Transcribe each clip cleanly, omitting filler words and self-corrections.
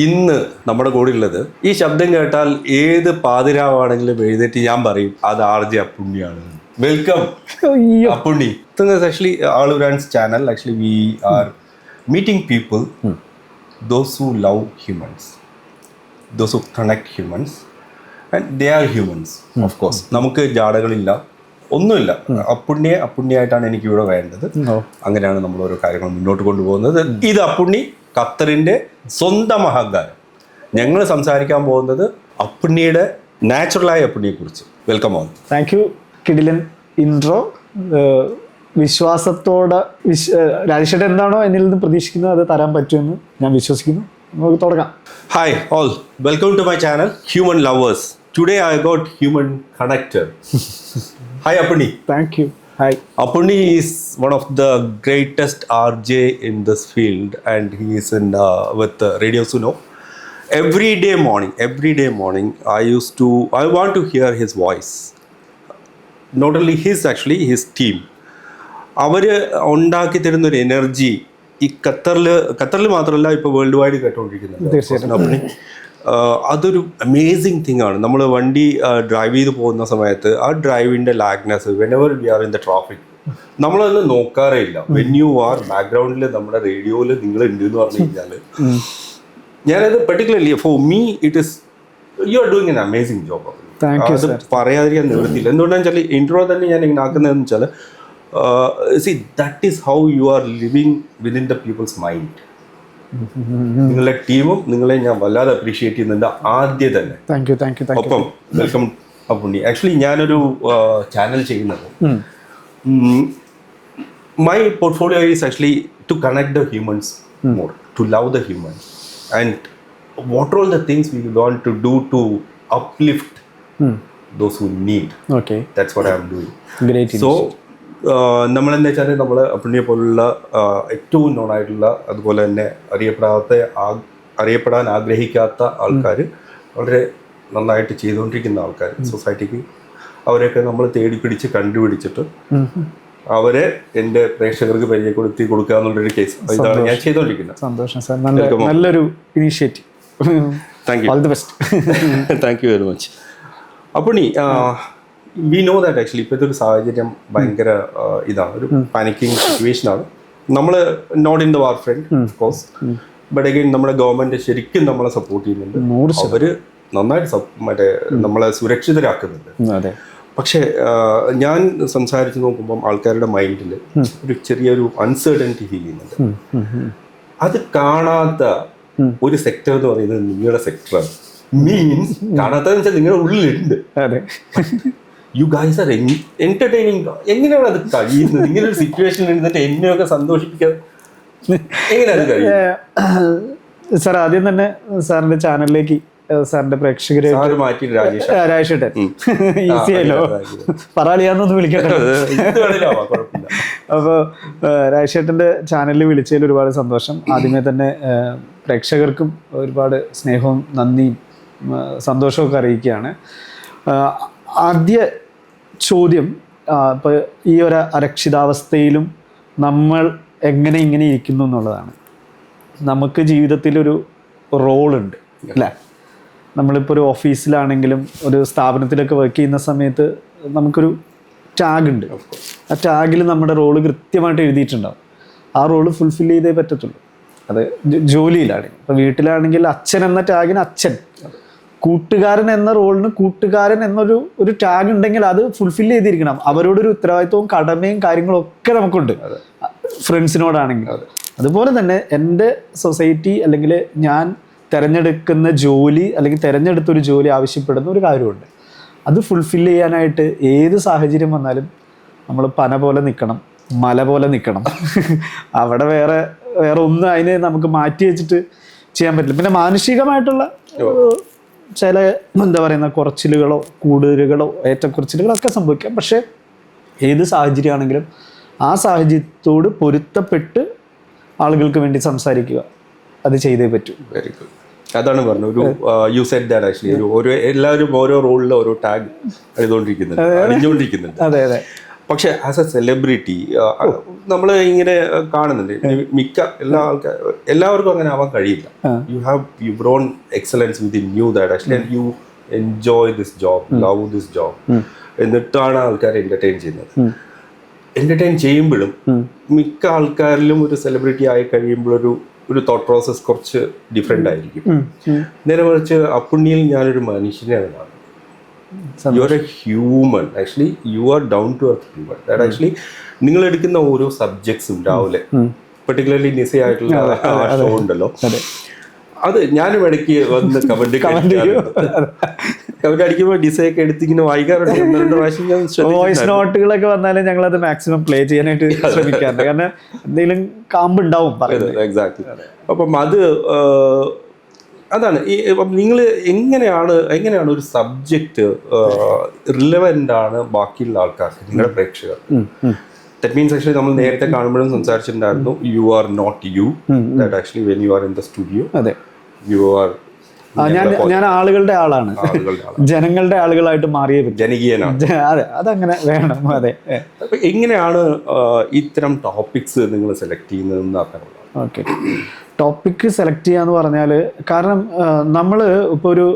ഇന്ന് നമ്മുടെ കൂടെ ഉള്ളത് ഈ ശബ്ദം കേട്ടാൽ ഏത് പാതിരാവാണെങ്കിലും എഴുന്നേറ്റ് ഞാൻ പറയും അത് RJ അപ്പുണ്ണിയാണ്. Welcome Appunni. Actually All Brands channel, actually we are meeting people, those who love humans, those who connect humans, and they are humans of course. നമുക്ക് ജാടകളില്ല, ഒന്നുമില്ല. അപ്പുണ്ണിയായിട്ടാണ് എനിക്ക് ഇവിടെ വേണ്ടത്. അങ്ങനെയാണ് നമ്മൾ ഓരോ കാര്യങ്ങൾ മുന്നോട്ട് കൊണ്ടുപോകുന്നത്. ഇത് അപ്പുണ്ണി, ഖത്തറിന്റെ സ്വന്തം അഹങ്കാരം. ഞങ്ങൾ സംസാരിക്കാൻ പോകുന്നത് അപ്പുണ്ണിയുടെ നാച്ചുറലായ അപ്പുണ്ണിയെ കുറിച്ച്. Welcome on. Thank you. കിടിലൻ ഇൻട്രോ. വിശ്വാസത്തോടെ രാജേഷേട്ടൻ എന്താണോ എന്നിൽ നിന്ന് പ്രതീക്ഷിക്കുന്നത് അത് തരാൻ പറ്റുമെന്ന് ഞാൻ വിശ്വസിക്കുന്നു. നമുക്ക് തുടങ്ങാം. Hi all, welcome to my channel human lovers. Today I got human connector. Hi Appunni. Thank you. Hi. Appunni is one of the greatest RJ in this field, and he is in with Radio Suno. Every day morning I want to hear his voice. Not only actually his team. അവർ ഉണ്ടാക്കി തരുന്ന ഒരു energy ഈ ഖത്തറിൽ മാത്രമല്ല, ഇപ്പോൾ world wide കേട്ടുകൊണ്ടിരിക്കുന്നത്. അതൊരു amazing thing ആണ്. നമ്മൾ വണ്ടി ഡ്രൈവ് ചെയ്ത് പോകുന്ന സമയത്ത് ആ ഡ്രൈവിൻ്റെ lagness, whenever we are in the traffic, നമ്മളത് നോക്കാറേ ഇല്ല. വെൻ യു ആർ ബാക്ക്ഗ്രൗണ്ടിൽ നമ്മുടെ റേഡിയോയിൽ നിങ്ങൾ ഉണ്ട് എന്ന് പറഞ്ഞു കഴിഞ്ഞാൽ, ഞാനത് particularly for me it is U are doing an amazing job. അത് പറയാതിരിക്കാൻ നിവൃത്തിയില്ല. എന്തുകൊണ്ടാണെന്ന് വെച്ചാൽ ഇൻട്രോ തന്നെ ഞാൻ ഇങ്ങനെ ആക്കുന്നതെന്ന് വെച്ചാൽ that is how you are living within the people's mind. നിങ്ങളുടെ ടീമും നിങ്ങളെ ഞാൻ വല്ലാതെ അപ്രീഷിയേറ്റ് ചെയ്യുന്നുണ്ട് ആദ്യം തന്നെ. ഒപ്പം വെൽക്കം അപ്പുണ്ണി. ആക്ച്വലി ഞാനൊരു ചാനൽ ചെയ്യുന്നത്, my portfolio is actually to connect the humans more, to love the humans, and what are all the things we want to do to uplift those who need. That's what I am doing. So നമ്മളെന്താ വെച്ചാൽ നമ്മൾ അപ്പുണ്ണിയെ പോലുള്ള ഏറ്റവും നോണായിട്ടുള്ള, അതുപോലെ തന്നെ അറിയപ്പെടാൻ ആഗ്രഹിക്കാത്ത ആൾക്കാർ, വളരെ നന്നായിട്ട് ചെയ്തുകൊണ്ടിരിക്കുന്ന ആൾക്കാർ സൊസൈറ്റിക്ക്, അവരെയൊക്കെ നമ്മൾ തേടിപ്പിടിച്ച് കണ്ടുപിടിച്ചിട്ട് അവരെ എൻ്റെ പ്രേക്ഷകർക്ക് പരിചയപ്പെടുത്തി കൊടുക്കുക എന്നുള്ളൊരു കേസ്. ഇതാണ് ഞാൻ ചെയ്തുകൊണ്ടിരിക്കുന്നത്. സന്തോഷം സാർ, നല്ലൊരു initiative. Thank you. All the best. Thank you very much. Appunni, we know that actually ഇപ്പോഴത്തെ ഒരു സാഹചര്യം ഭയങ്കര ഇതാണ്, ഒരു പാനിക്കിങ് സിറ്റുവേഷനാണ്. നമ്മൾ not in the war front of course, but again നമ്മുടെ ഗവൺമെന്റ് ശരിക്കും നമ്മളെ സപ്പോർട്ട് ചെയ്യുന്നുണ്ട്. അവർ നന്നായിട്ട് മറ്റേ നമ്മളെ സുരക്ഷിതരാക്കുന്നുണ്ട്. പക്ഷേ ഞാൻ സംസാരിച്ച് നോക്കുമ്പം ആൾക്കാരുടെ മൈൻഡിൽ ഒരു ചെറിയൊരു അൺസർട്ടനിറ്റി ഫീൽ ചെയ്യുന്നുണ്ട്. അത് കാണാത്ത ഒരു സെക്ടർ എന്ന് പറയുന്നത് നിങ്ങളുടെ സെക്ടറാണ്. മീൻസ് കാണാത്തതെന്ന് വെച്ചാൽ നിങ്ങളുടെ ഉള്ളിലുണ്ട്. You guys are entertaining. എങ്ങനെയാണ് അത് കഴിയുന്നത്? ഇങ്ങനെ ഒരു സിറ്റുവേഷനിൽ ഇരുന്നിട്ട് എന്നെയൊക്കെ സന്തോഷിപ്പിക്കാൻ എങ്ങനെയാണ് കഴിയുന്നത്? സാർ, ആദ്യം തന്നെ സാറിന്റെ ചാനലിലേക്ക് സാറിന്റെ പ്രേക്ഷകരെ രാജേഷേട്ടൻ ഈസിയല്ലോ, പറയാളിയാന്നൊന്ന് വിളിക്കട്ടെ. അപ്പോൾ രാജേഷേട്ടന്റെ ചാനലിൽ വിളിച്ചതിൽ ഒരുപാട് സന്തോഷം. ആദ്യമേ തന്നെ പ്രേക്ഷകർക്കും ഒരുപാട് സ്നേഹവും നന്ദിയും സന്തോഷമൊക്കെ അറിയിക്കുകയാണ്. ആദ്യ ചോദ്യം, ഇപ്പോൾ ഈ ഒരു അരക്ഷിതാവസ്ഥയിലും നമ്മൾ എങ്ങനെ ഇങ്ങനെ ഇരിക്കുന്നു എന്നുള്ളതാണ്. നമുക്ക് ജീവിതത്തിലൊരു റോളുണ്ട് അല്ലേ? നമ്മളിപ്പോൾ ഒരു ഓഫീസിലാണെങ്കിലും ഒരു സ്ഥാപനത്തിലൊക്കെ വർക്ക് ചെയ്യുന്ന സമയത്ത് നമുക്കൊരു ടാഗുണ്ട്. ആ ടാഗിൽ നമ്മുടെ റോള് കൃത്യമായിട്ട് എഴുതിയിട്ടുണ്ടാവും. ആ റോള് ഫുൾഫിൽ ചെയ്തേ പറ്റത്തുള്ളൂ. അത് ജോലിയിലാണെങ്കിൽ, ഇപ്പോൾ വീട്ടിലാണെങ്കിൽ അച്ഛൻ എന്ന ടാഗിന് അച്ഛൻ, കൂട്ടുകാരൻ എന്ന റോളിന് കൂട്ടുകാരൻ എന്നൊരു ടാഗ് ഉണ്ടെങ്കിൽ അത് ഫുൾഫിൽ ചെയ്തിരിക്കണം. അവരോടൊരു ഉത്തരവാദിത്വവും കടമയും കാര്യങ്ങളും ഒക്കെ നമുക്കുണ്ട് ഫ്രണ്ട്സിനോടാണെങ്കിൽ. അതുപോലെ തന്നെ എൻ്റെ സൊസൈറ്റി അല്ലെങ്കിൽ ഞാൻ തിരഞ്ഞെടുക്കുന്ന ജോലി അല്ലെങ്കിൽ തിരഞ്ഞെടുത്തൊരു ജോലി ആവശ്യപ്പെടുന്ന ഒരു കാര്യമുണ്ട്. അത് ഫുൾഫിൽ ചെയ്യാനായിട്ട് ഏത് സാഹചര്യം വന്നാലും നമ്മൾ പന പോലെ നിൽക്കണം, മല പോലെ നിൽക്കണം. അവിടെ വേറെ ഒന്നും അതിനെ നമുക്ക് മാറ്റി വെച്ചിട്ട് ചെയ്യാൻ പറ്റില്ല. പിന്നെ മാനുഷികമായിട്ടുള്ള ചില എന്താ പറയുന്ന കുറച്ചിലുകളോ കൂടുതലുകളോ ഏറ്റക്കുറച്ചിലുകളോ ഒക്കെ സംഭവിക്കാം. പക്ഷേ ഏത് സാഹചര്യമാണെങ്കിലും ആ സാഹചര്യത്തോട് പൊരുത്തപ്പെട്ട് ആളുകൾക്ക് വേണ്ടി സംസാരിക്കുക, അത് ചെയ്തേ പറ്റൂ. Very good. അതാണ് പറഞ്ഞത്. ഒരു യു സെഡ് ദാറ്റ് ആക്ച്വലി എല്ലാവരും ഓരോ റോളിൽ ഓരോ ടാഗ് എഴുതുകൊണ്ടിരിക്കുന്നുണ്ട്. അതെ. പക്ഷെ ആസ് എ സെലിബ്രിറ്റി നമ്മൾ ഇങ്ങനെ കാണുന്നുണ്ട്, മിക്ക എല്ലാവർക്കും അങ്ങനെ ആവാൻ കഴിയില്ല. You born excellence within you that actually you enjoy this job, love this job. എന്നിട്ടാണ് ആൾക്കാരെ എന്റർടൈൻ ചെയ്യുന്നത്. എന്റർടൈൻ ചെയ്യുമ്പോഴും മിക്ക ആൾക്കാരിലും ഒരു സെലിബ്രിറ്റി ആയി കഴിയുമ്പോൾ ഒരു തോട്ട് പ്രോസസ് കുറച്ച് ഡിഫറെൻ്റ് ആയിരിക്കും. നേരെ മറിച്ച് അപ്പുണ്ണിയിൽ ഞാനൊരു മനുഷ്യനെയാണ് കാണുന്നത്. You are a human, actually you are down to earth human. That actually നിങ്ങൾ എടുക്കുന്ന ഓരോ സബ്ജക്ട്സും രാവിലെ പെർട്ടിക്കുലർലി നിസയായിട്ടുള്ള ഷോ ഉണ്ടല്ലോ, അത് ഞാനും ഇടയ്ക്ക് വന്ന് കമന്റ് അടിക്കുമ്പോൾ ഡിസൈയൊക്കെ എടുത്തിങ്ങനെ വായിക്കാറുണ്ട്. വോയിസ് നോട്ടുകളൊക്കെ വന്നാലും ഞങ്ങൾ അത് മാക്സിമം പ്ലേ ചെയ്യാനായിട്ട് ശ്രമിക്കാറുണ്ട്, കാരണം എന്തെങ്കിലും കാമ്പ് ഉണ്ടാവും. എക്സാക്ട്ലി. അപ്പം അതാണ് നിങ്ങൾ എങ്ങനെയാണ് ഒരു സബ്ജക്റ്റ് റിലവൻ്റ് ആണ് ബാക്കിയുള്ള ആൾക്കാർക്ക്, നിങ്ങളുടെ പ്രേക്ഷകർ. ദാറ്റ് മീൻസ് ആക്ച്വലി നമ്മൾ നേരത്തെ കാണുമ്പോഴും സംസാരിച്ചിട്ടുണ്ടായിരുന്നു, you are not you, that actually when you are in the studio you are. ഞാൻ ആളുകളുടെ ആളാണ്, ജനങ്ങളുടെ ആളുകളായിട്ട് മാറിയേ പറ്റും, ജനകീയനാണ്. അതെ, അതങ്ങനെ വേണം. അതെ. അപ്പൊ എങ്ങനെയാണ് ഇത്തരം ടോപ്പിക്സ് നിങ്ങൾ സെലക്ട് ചെയ്യുന്നതെന്ന് അറിയാം? ഓക്കെ, ടോപ്പിക്ക് സെലക്ട് ചെയ്യാന്ന് പറഞ്ഞാൽ, കാരണം നമ്മൾ ഇപ്പോൾ ഒരു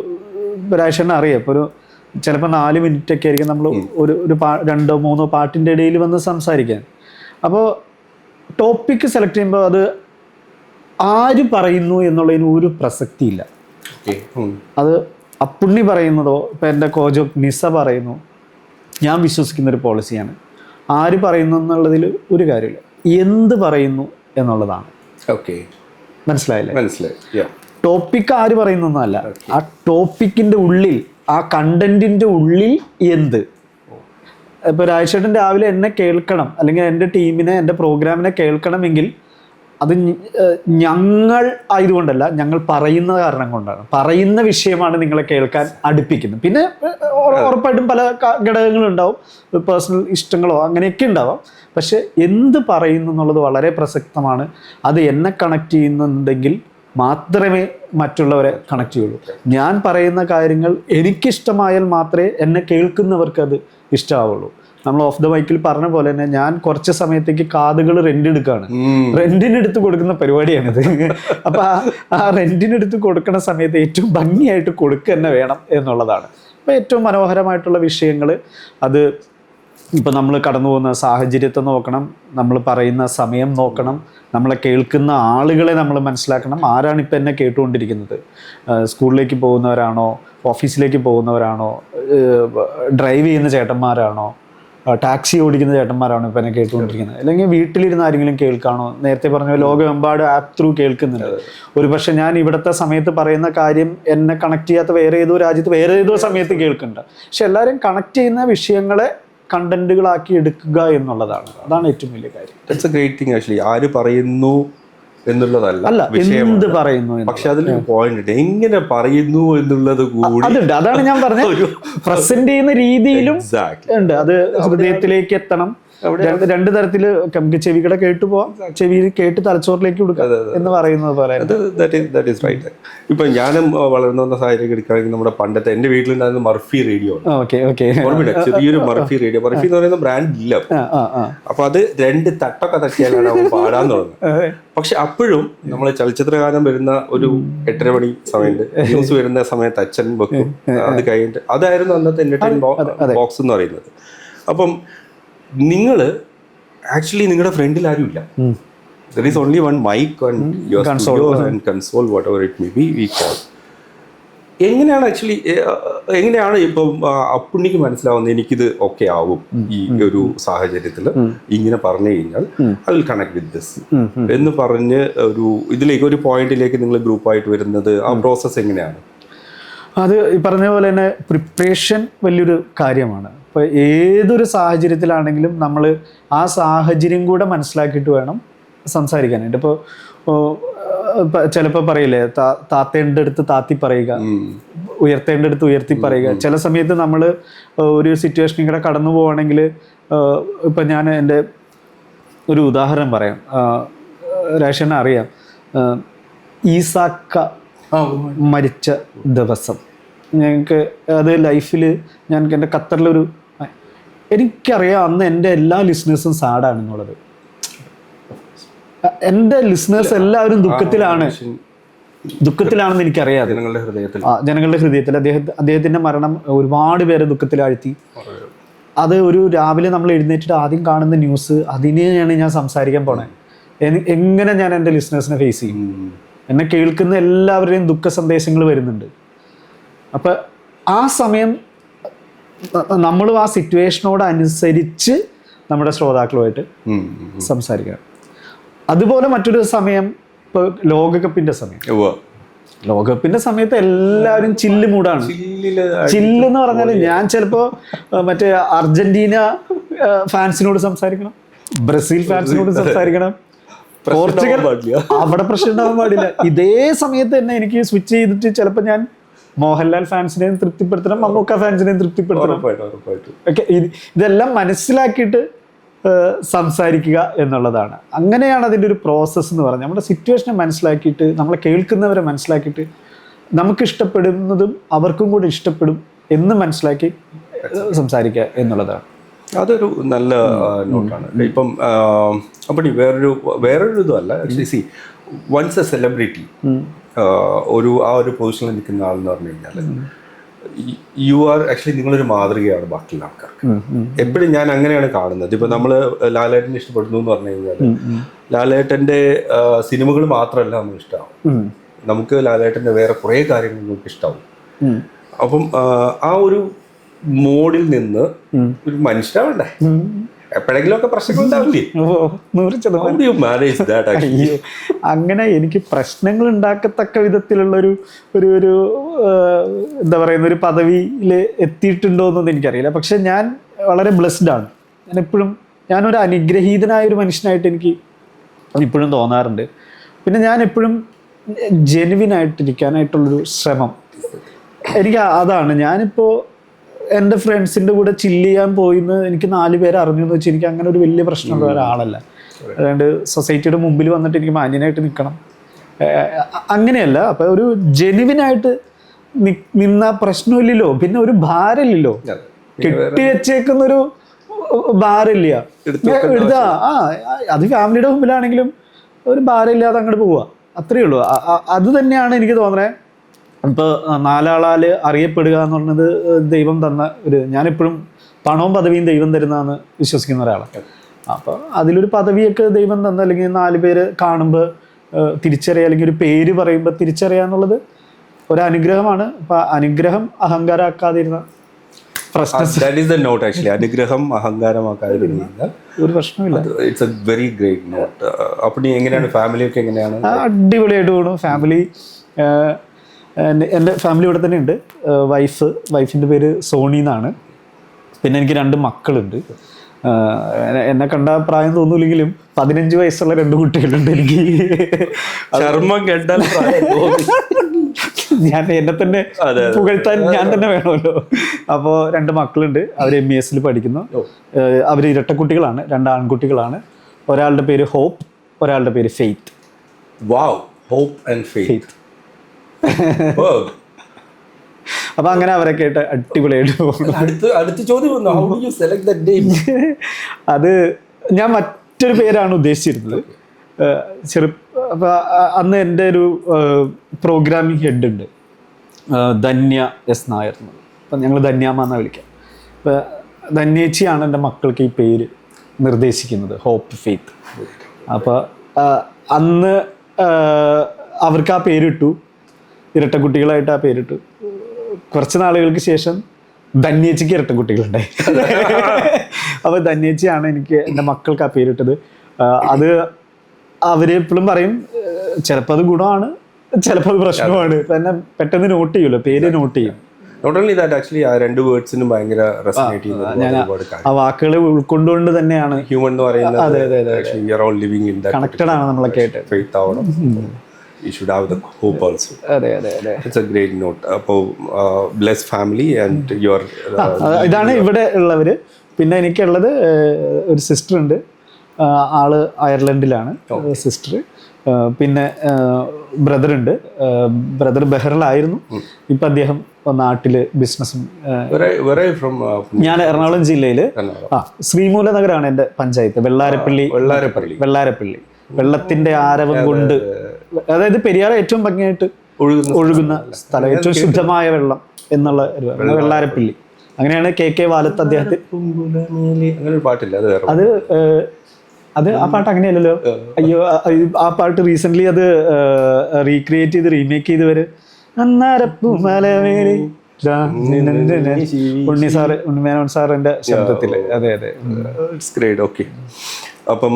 രാശേഷനെ അറിയാം, ഇപ്പോൾ ചിലപ്പോൾ 4 മിനിറ്റൊക്കെ ആയിരിക്കും നമ്മൾ ഒരു 2-3 പാട്ടിൻ്റെ ഇടയിൽ വന്ന് സംസാരിക്കാൻ. അപ്പോൾ ടോപ്പിക്ക് സെലക്ട് ചെയ്യുമ്പോൾ അത് ആര് പറയുന്നു എന്നുള്ളതിന് ഒരു പ്രസക്തിയില്ല. അത് അപ്പുണ്ണി പറയുന്നതോ ഇപ്പം എൻ്റെ കോച്ച് നിസ പറയുന്നു, ഞാൻ വിശ്വസിക്കുന്നൊരു പോളിസിയാണ്. ആര് പറയുന്നു എന്നുള്ളതിൽ ഒരു കാര്യമില്ല, എന്ത് പറയുന്നു എന്നുള്ളതാണ്. ഓക്കെ, മനസ്സിലായില്ലേ? മനസ്സിലായി. ടോപ്പിക്ക് ആര് പറയുന്നൊന്നുമല്ല, ആ ടോപ്പിക്കിൻ്റെ ഉള്ളിൽ, ആ കണ്ടന്റിൻ്റെ ഉള്ളിൽ എന്ത്. ഇപ്പോൾ രാജേഷേട്ടൻ രാവിലെ എന്നെ കേൾക്കണം, അല്ലെങ്കിൽ എൻ്റെ ടീമിനെ, എൻ്റെ പ്രോഗ്രാമിനെ കേൾക്കണമെങ്കിൽ അത് ഞങ്ങൾ ആയതുകൊണ്ടല്ല, ഞങ്ങൾ പറയുന്ന കാരണം കൊണ്ടാണ്. പറയുന്ന വിഷയമാണ് നിങ്ങളെ കേൾക്കാൻ അടുപ്പിക്കുന്നത്. പിന്നെ ഉറപ്പായിട്ടും പല ഘടകങ്ങളുണ്ടാവും, പേഴ്സണൽ ഇഷ്ടങ്ങളോ അങ്ങനെയൊക്കെ ഉണ്ടാവാം. പക്ഷെ എന്ത് പറയുന്നു എന്നുള്ളത് വളരെ പ്രസക്തമാണ്. അത് എന്നെ കണക്ട് ചെയ്യുന്നുണ്ടെങ്കിൽ മാത്രമേ മറ്റുള്ളവരെ കണക്ട് ചെയ്യുള്ളൂ. ഞാൻ പറയുന്ന കാര്യങ്ങൾ എനിക്കിഷ്ടമായാൽ മാത്രമേ എന്നെ കേൾക്കുന്നവർക്ക് അത് ഇഷ്ടമാവുള്ളൂ. നമ്മൾ ഓഫ് ദ മൈക്കിൽ പറഞ്ഞ പോലെ തന്നെ ഞാൻ കുറച്ച് സമയത്തേക്ക് കാതുകൾ റെന്റിനെടുക്കുകയാണ്. റെന്റിനെടുത്ത് കൊടുക്കുന്ന പരിപാടിയാണിത്. അപ്പൊ ആ റെന്റിനെടുത്ത് കൊടുക്കുന്ന സമയത്ത് ഏറ്റവും ഭംഗിയായിട്ട് കൊടുക്കുക തന്നെ വേണം എന്നുള്ളതാണ്. അപ്പൊ ഏറ്റവും മനോഹരമായിട്ടുള്ള വിഷയങ്ങൾ, അത് ഇപ്പം നമ്മൾ കടന്നു പോകുന്ന സാഹചര്യത്തെ നോക്കണം, നമ്മൾ പറയുന്ന സമയം നോക്കണം, നമ്മളെ കേൾക്കുന്ന ആളുകളെ നമ്മൾ മനസ്സിലാക്കണം. ആരാണ് ഇപ്പം എന്നെ കേട്ടുകൊണ്ടിരിക്കുന്നത്? സ്കൂളിലേക്ക് പോകുന്നവരാണോ, ഓഫീസിലേക്ക് പോകുന്നവരാണോ, ഡ്രൈവ് ചെയ്യുന്ന ചേട്ടന്മാരാണോ, ടാക്സി ഓടിക്കുന്ന ചേട്ടന്മാരാണോ ഇപ്പം എന്നെ കേട്ടുകൊണ്ടിരിക്കുന്നത്, അല്ലെങ്കിൽ വീട്ടിലിരുന്ന് ആരെങ്കിലും കേൾക്കാണോ? നേരത്തെ പറഞ്ഞ ലോകമെമ്പാട് ആപ്പ് ത്രൂ കേൾക്കുന്നുണ്ട്. ഒരു പക്ഷെ ഞാൻ ഇവിടുത്തെ സമയത്ത് പറയുന്ന കാര്യം എന്നെ കണക്ട് ചെയ്യാത്ത വേറെ ഏതോ രാജ്യത്ത് വേറെ ഏതോ സമയത്ത് കേൾക്കുന്നുണ്ട്. പക്ഷെ എല്ലാവരും കണക്ട് ചെയ്യുന്ന വിഷയങ്ങളെ കണ്ടന്റുകളാക്കി എടുക്കുക എന്നുള്ളതാണ്. അതാണ് ഏറ്റവും വലിയ കാര്യം. It's A great thing actually. ആര് പറയുന്നു എന്നുള്ളതല്ല, എന്ത് പറയുന്നു. പക്ഷെ അതിൽ പോയിന്റ് എങ്ങനെ പറയുന്നു എന്നുള്ളത് കൂടി അതുണ്ട്. അതാണ് ഞാൻ പറഞ്ഞത്, പ്രസന്റ് ചെയ്യുന്ന രീതിയിലും ഉണ്ട്. അത് ഹൃദയത്തിലേക്ക് എത്തണം. രണ്ട് തരത്തില് നമുക്ക് ചെവികളെ കേട്ടു പോവാം, ചെവി കേട്ട് തലച്ചോറിലേക്ക് കൊടുക്കാം എന്ന് പറയുന്നത് പോലെ. ഇപ്പൊ ഞാനും വളർന്നു വന്ന സാഹചര്യം എടുക്കുകയാണെങ്കിൽ നമ്മുടെ പണ്ടത്തെ എന്റെ വീട്ടിലുണ്ടായിരുന്ന മർഫി റേഡിയോ, ചെറിയൊരു മർഫി റേഡിയോ. മർഫി എന്ന് പറയുന്ന ബ്രാൻഡ് ഇല്ല. അപ്പൊ അത് 2 തട്ടൊക്കെ തട്ടിയാലാണ് അവൻ പാടാൻ തുടങ്ങുന്നത്. പക്ഷെ അപ്പോഴും നമ്മൾ ചലച്ചിത്രഗാനം വരുന്ന ഒരു 8:30 മണി സമയത്ത്, ന്യൂസ് വരുന്ന സമയത്ത് അച്ഛൻ വെക്കും. അത് കഴിഞ്ഞിട്ട് അതായിരുന്നു അന്നത്തെ എന്റർടൈൻ ബോക്സ് എന്ന് പറയുന്നത്. അപ്പം നിങ്ങൾ ആക്ച്വലി നിങ്ങളുടെ ഫ്രണ്ടിൽ ആരുമില്ല. There is only one mic and your studio and console, whatever it may be, we call. എങ്ങനെയാണ് ആക്ച്വലി ഇപ്പം അപ്പുണ്ണിക്ക് മനസ്സിലാവുന്നത് എനിക്കിത് ഓക്കെ ആവും ഈ ഒരു സാഹചര്യത്തിൽ ഇങ്ങനെ പറഞ്ഞു കഴിഞ്ഞാൽ I will connect with this എന്ന് പറഞ്ഞ് ഇതിലേക്ക് ഒരു പോയിന്റിലേക്ക് നിങ്ങൾ ഗ്രൂപ്പായിട്ട് വരുന്നത്, ആ പ്രോസസ്സ് എങ്ങനെയാണ്? അത് ഈ പറഞ്ഞ പോലെ തന്നെ പ്രിപ്പറേഷൻ വലിയൊരു കാര്യമാണ്. ഇപ്പോൾ ഏതൊരു സാഹചര്യത്തിലാണെങ്കിലും നമ്മൾ ആ സാഹചര്യം കൂടെ മനസ്സിലാക്കിയിട്ട് വേണം സംസാരിക്കാനായിട്ട്. ഇപ്പോൾ ചിലപ്പോൾ പറയില്ലേ, താത്തേണ്ട അടുത്ത് താത്തി പറയുക, ഉയർത്തേണ്ട അടുത്ത് ഉയർത്തി പറയുക. ചില സമയത്ത് നമ്മൾ ഒരു സിറ്റുവേഷൻ ഇങ്ങനെ കടന്നു പോവുകയാണെങ്കിൽ, ഇപ്പം ഞാൻ എൻ്റെ ഒരു ഉദാഹരണം പറയാം. രാഷനെ അറിയാം, ഈസാക്ക മരിച്ച ദിവസം ഞങ്ങൾക്ക് അത് ലൈഫിൽ ഞാൻ എൻ്റെ ഖത്തറിലൊരു എനിക്കറിയാം അന്ന് എൻ്റെ എല്ലാ ലിസണേഴ്സും സാഡാണെന്നുള്ളത്. എൻ്റെ ലിസണേഴ്സ് എല്ലാവരും ദുഃഖത്തിലാണെന്ന് എനിക്കറിയാം. ജനങ്ങളുടെ ഹൃദയത്തിൽ അദ്ദേഹത്തിൻ്റെ മരണം ഒരുപാട് പേരെ ദുഃഖത്തിലാഴ്ത്തി. അത് ഒരു രാവിലെ നമ്മൾ എഴുന്നേറ്റിട്ട് ആദ്യം കാണുന്ന ന്യൂസ്, അതിനെയാണ് ഞാൻ സംസാരിക്കാൻ പോണേ. എങ്ങനെ ഞാൻ എൻ്റെ ലിസണേഴ്സിനെ ഫേസ് ചെയ്യും? എന്നെ കേൾക്കുന്ന എല്ലാവരുടെയും ദുഃഖ സന്ദേശങ്ങൾ വരുന്നുണ്ട്. അപ്പം ആ സമയം നമ്മളും ആ സിറ്റുവേഷനോട് അനുസരിച്ച് നമ്മുടെ ശ്രോതാക്കളുമായിട്ട് സംസാരിക്കണം. അതുപോലെ മറ്റൊരു സമയം ഇപ്പോൾ ലോകകപ്പിൻ്റെ സമയം. ലോകകപ്പിൻ്റെ സമയത്ത് എല്ലാവരും ചില്ല് മൂടാണ്. ചില്ലെന്ന് പറഞ്ഞാൽ ഞാൻ ചിലപ്പോൾ മറ്റേ അർജന്റീന ഫാൻസിനോട് സംസാരിക്കണം, ബ്രസീൽ ഫാൻസിനോട് സംസാരിക്കണം, പോർച്ചുഗൽ, അവിടെ പ്രശ്നം ഉണ്ടാവാൻ പാടില്ല. ഇതേ സമയത്ത് തന്നെ എനിക്ക് സ്വിച്ച് ചെയ്തിട്ട് ചിലപ്പോൾ ഞാൻ മോഹൻലാൽ ഫാൻസിനെയും തൃപ്തിപ്പെടുത്തണം, മമ്മൂക്ക ഫാൻസിനെയും തൃപ്തിപ്പെടുത്തണം. ഓക്കെ, ഇതെല്ലാം മനസ്സിലാക്കിയിട്ട് സംസാരിക്കുക എന്നുള്ളതാണ്. അങ്ങനെയാണ് അതിൻ്റെ ഒരു പ്രോസസ്സ് എന്ന് പറഞ്ഞാൽ. നമ്മുടെ സിറ്റുവേഷനെ മനസ്സിലാക്കിയിട്ട്, നമ്മളെ കേൾക്കുന്നവരെ മനസ്സിലാക്കിയിട്ട്, നമുക്ക് ഇഷ്ടപ്പെടുന്നതും അവർക്കും കൂടി ഇഷ്ടപ്പെടും എന്ന് മനസ്സിലാക്കി സംസാരിക്കുക എന്നുള്ളതാണ്. അതൊരു നല്ല നോട്ടാണ്. ഇപ്പം അപ്പം വേറൊരു ഇതുമല്ല. സി, വൺസ് എ സെലിബ്രിറ്റി, ആ ഒരു പൊസിഷനിൽ നിൽക്കുന്ന ആളെന്ന് പറഞ്ഞു കഴിഞ്ഞാൽ യു ആർ ആക്ച്വലി നിങ്ങളൊരു മാതൃകയാണ് ബാക്കിയുള്ള ആൾക്കാർക്ക്. എപ്പോഴും ഞാൻ അങ്ങനെയാണ് കാണുന്നത്. ഇപ്പം നമ്മൾ ലാലേട്ടനെ ഇഷ്ടപ്പെടുന്നു എന്ന് പറഞ്ഞു കഴിഞ്ഞാൽ ലാലേട്ടൻ്റെ സിനിമകൾ മാത്രമല്ല നമുക്ക് ഇഷ്ടമാവും, നമുക്ക് ലാലേട്ടൻ്റെ വേറെ കുറേ കാര്യങ്ങൾ നമുക്ക് ഇഷ്ടമാവും. അപ്പം ആ ഒരു മോഡിൽ നിന്ന് ഒരു മനുഷ്യരാവണ്ടേ, എപ്പോഴെങ്കിലും ഒക്കെ പ്രശ്നങ്ങൾ ഉണ്ടാവില്ലേ? അങ്ങനെ എനിക്ക് പ്രശ്നങ്ങൾ ഉണ്ടാക്കത്തക്ക വിധത്തിലുള്ളൊരു ഒരു എന്താ പറയുന്ന ഒരു പദവിയിൽ എത്തിയിട്ടുണ്ടോ എന്നൊന്നും എനിക്കറിയില്ല. പക്ഷെ ഞാൻ വളരെ ബ്ലെസ്ഡ് ആണ്. ഞാനൊരു അനുഗ്രഹീതനായ ഒരു മനുഷ്യനായിട്ട് എനിക്ക് ഇപ്പോഴും തോന്നാറുണ്ട്. പിന്നെ ഞാൻ എപ്പോഴും ജെനുവിനായിട്ടിരിക്കാനായിട്ടുള്ളൊരു ശ്രമം എനിക്ക് അതാണ്. ഞാനിപ്പോൾ എൻ്റെ ഫ്രണ്ട്സിൻ്റെ കൂടെ ചില്ല് ചെയ്യാൻ പോയിന്ന് എനിക്ക് 4 പേരെ അറിഞ്ഞു എന്ന് വെച്ചാൽ എനിക്ക് അങ്ങനെ ഒരു വലിയ പ്രശ്നമുള്ള ഒരാളല്ല. അതുകൊണ്ട് സൊസൈറ്റിയുടെ മുമ്പിൽ വന്നിട്ട് എനിക്ക് മാന്യനായിട്ട് നിൽക്കണം അങ്ങനെയല്ല. അപ്പം ഒരു ജെനുവിനായിട്ട് നിന്ന പ്രശ്നമില്ലല്ലോ, പിന്നെ ഒരു ഭാരമില്ലല്ലോ, കെട്ടി വെച്ചേക്കുന്നൊരു ഭാരമില്ല. എടുത്താ അത് ഫാമിലിയുടെ മുമ്പിലാണെങ്കിലും ഒരു ഭാരമില്ലാതെ അങ്ങോട്ട് പോവുക, അത്രയേ ഉള്ളൂ. അത് തന്നെയാണ് എനിക്ക് തോന്നണേ. ഇപ്പോൾ 4 ആളാൽ അറിയപ്പെടുക എന്ന് പറഞ്ഞത് ദൈവം തന്ന ഞാനെപ്പോഴും പണവും പദവിയും ദൈവം തരുന്നതെന്ന് വിശ്വസിക്കുന്ന ഒരാളാണ്. അപ്പോൾ അതിലൊരു പദവിയൊക്കെ ദൈവം തന്ന, അല്ലെങ്കിൽ 4 പേര് കാണുമ്പോൾ തിരിച്ചറിയുക, അല്ലെങ്കിൽ ഒരു പേര് പറയുമ്പോൾ തിരിച്ചറിയുക എന്നുള്ളത് ഒരു അനുഗ്രഹമാണ്. അപ്പം അനുഗ്രഹം അഹങ്കാരമാക്കാതിരുന്ന അനുഗ്രഹം അഹങ്കാരമാക്കാതിരുന്ന ഒരു പ്രശ്നമില്ല. It's a very great note. അപ്പോൾ എങ്ങനെയാണ് ഫാമിലിയൊക്കെ എങ്ങനെയാണ്? അടിപൊളിയായിട്ട് പോകണം. എൻ്റെ ഫാമിലി ഇവിടെ തന്നെ ഉണ്ട്. വൈഫിൻ്റെ പേര് സോണി എന്നാണ്. പിന്നെ എനിക്ക് 2 മക്കളുണ്ട്. എന്നെ കണ്ട പ്രായം തോന്നൂല്ലെങ്കിലും 15 വയസ്സുള്ള 2 കുട്ടികളുണ്ട് എനിക്ക്. ചർമ്മം കേട്ടാൽ ഞാൻ എന്നെ തന്നെ പുകഴ്ത്താൻ ഞാൻ തന്നെ വേണമല്ലോ. അപ്പോൾ 2 മക്കളുണ്ട്. അവർ MES പഠിക്കുന്നു. അവർ ഇരട്ടക്കുട്ടികളാണ്, 2 ആൺകുട്ടികളാണ്. ഒരാളുടെ പേര് ഹോപ്പ്, ഒരാളുടെ പേര് Faith. Wow, Hope and Faith. അപ്പൊ അങ്ങനെ അവരൊക്കെ ആയിട്ട് അടിപൊളിയായിട്ട് പോകുന്നു. അടുത്ത ചോദ്യം അത് ഞാൻ മറ്റൊരു പേരാണ് ഉദ്ദേശിച്ചിരുന്നത്. അപ്പൊ അന്ന് എൻ്റെ ഒരു പ്രോഗ്രാമിംഗ് ഹെഡ് ഉണ്ട്, ധന്യ S. നായർ. അപ്പം ഞങ്ങൾ ധന്യാമ്മ എന്നാണ് വിളിക്കാം. അപ്പം ധന്യേച്ചിയാണ് എൻ്റെ മക്കൾക്ക് ഈ പേര് നിർദ്ദേശിക്കുന്നത്, ഹോപ്പ് ഫെയ്ത്ത്. അപ്പോൾ അന്ന് അവർക്ക് ആ പേരിട്ടു, ഇരട്ടക്കുട്ടികളായിട്ട് ആ പേരിട്ടു. കുറച്ച് നാളുകൾക്ക് ശേഷം ധന്യേച്ചിക്ക് ഇരട്ടക്കുട്ടികളുണ്ടായി. അപ്പോൾ ധന്യേച്ചിയാണ് എനിക്ക് എൻ്റെ മക്കൾക്ക് ആ പേരിട്ടത്. അത് അവരെപ്പോഴും പറയും, ചിലപ്പോൾ അത് ഗുണമാണ്, ചിലപ്പോൾ അത് പ്രശ്നമാണ്. തന്നെ പെട്ടെന്ന് നോട്ട് ചെയ്യുമല്ലോ, പേര് നോട്ട് ചെയ്യും. നോട്ട് ഓൺലി ദാറ്റ്, ആക്ച്വലി ആ 2 വേർഡ്സിനും ഭയങ്കര റെസൊനേറ്റ് ചെയ്യുന്നത്. ഞാൻ ആ വാക്കുകളെ ഉൾക്കൊണ്ടുകൊണ്ട് തന്നെയാണ് ഹ്യൂമൻ എന്ന് പറയുന്നത്. കണക്റ്റഡ് ആണ് നമ്മളൊക്കെ ആയിട്ട്. ഫെയ്ത്ത് ആവണം. You should have the hope also. അതെ. It's a great note. അപ്പോൾ blessed family and your ഇതാണ് ഇവിടെ ഉള്ളവർ. പിന്നെ എനിക്കുള്ളത് ഒരു സിസ്റ്റർ ഉണ്ട്, ആള് അയർലൻഡിലാണ്, സിസ്റ്റർ. പിന്നെ ബ്രദറുണ്ട്. ബ്രദർ ബഹ്റിലായിരുന്നു, ഇപ്പം അദ്ദേഹം നാട്ടില് ബിസിനസ്സും. ഞാൻ എറണാകുളം ജില്ലയിൽ ശ്രീമൂല നഗരാണ് എൻ്റെ പഞ്ചായത്ത്. വെള്ളാരപ്പള്ളി വെള്ളത്തിന്റെ ആരവം കൊണ്ട്, അതായത് പെരിയാർ ഏറ്റവും ഭംഗിയായിട്ട് ഒഴുകുന്ന സ്ഥലം, ഏറ്റവും ശുദ്ധമായ വെള്ളം എന്നുള്ള ഒരു വെള്ളാരപ്പള്ളി. അങ്ങനെയാണ് KK വാലത്ത് അദ്ദേഹത്തിന്. അത് ആ പാട്ട് അങ്ങനെയല്ലല്ലോ. അയ്യോ, ആ പാട്ട് റീസെന്റ് അത് റീക്രിയേറ്റ് ചെയ്ത് റീമേക്ക് ചെയ്ത് വരെ ഉണ്ണിമേനോൻ സാറിന്റെ ശബ്ദത്തില്. അതെ അതെ, ഇറ്റ്സ് ഗ്രേറ്റ്. ഓക്കെ, അപ്പം